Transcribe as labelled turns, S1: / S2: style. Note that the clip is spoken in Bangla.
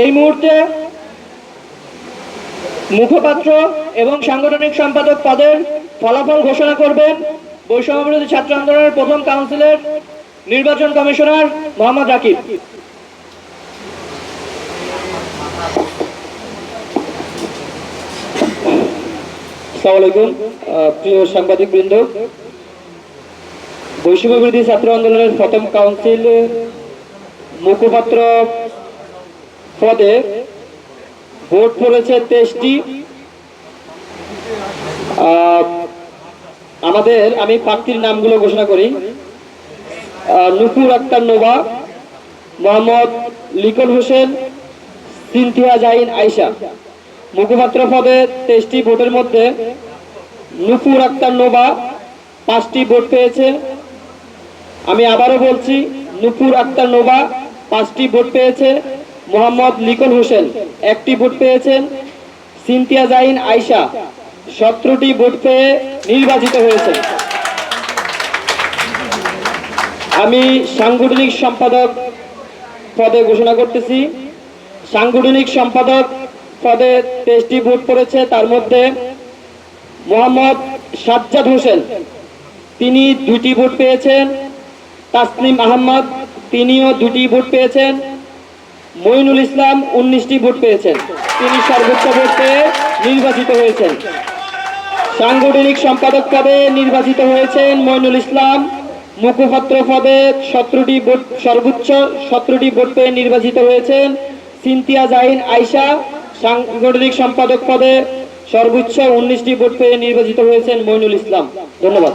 S1: এই মুহূর্তে মুখপাত্র এবং সাংগঠনিক সম্পাদক পদের ফলাফল ঘোষণা করবেন বৈষম্য বিরোধী ছাত্র আন্দোলনের প্রথম কাউন্সিলের নির্বাচন কমিশনার মোহাম্মদ রাকিব। আসসালামু আলাইকুম প্রিয় সাংবাদিক বৃন্দ, বৈষম্য বিরোধী ছাত্র আন্দোলনের প্রথম কাউন্সিল মুখপাত্র পদে ভোট পড়েছে 23টি। আমি প্রার্থীর নামগুলো ঘোষণা করি। নুপুর আক্তার নোভা, মোহাম্মদ লিকন হোসেন, সিনথিয়া জাহিন আয়েশা। মুখপাত্র পদে 23টি ভোটের মধ্যে নুপুর আক্তার নোভা 5টি ভোট পেয়েছে। আমি আবারও বলছি, নুপুর আক্তার নোভা 5টি ভোট পেয়েছে। মোহাম্মদ লিকন হোসেন 1টি ভোট পেয়েছেন। সিনথিয়া জাহিন আয়েশা 17টি ভোট পেয়ে নির্বাচিত হয়েছে। আমি সাংগঠনিক সম্পাদক পদে ঘোষণা করতেছি। সাংগঠনিক সম্পাদক পদে 23টি ভোট পড়েছে। তার মধ্যে মোহাম্মদ সাজ্জাদ হোসেন তিনি 2টি ভোট পেয়েছেন। তাসনিম আহমদ তিনিও 2টি ভোট পেয়েছেন। মইনুল ইসলাম 19টি ভোট পেয়েছেন। তিনি সর্বোচ্চ ভোট পেয়ে নির্বাচিত হয়েছেন। সাংগঠনিক সম্পাদক পদে নির্বাচিত হয়েছেন মইনুল ইসলাম। মুখপাত্র পদে 17টি ভোট সর্বোচ্চ 17টি ভোট পেয়ে নির্বাচিত হয়েছেন সিনথিয়া জাহিন আয়েশা। সাংগঠনিক সম্পাদক পদে সর্বোচ্চ 19টি ভোট পেয়ে নির্বাচিত হয়েছেন মইনুল ইসলাম। ধন্যবাদ।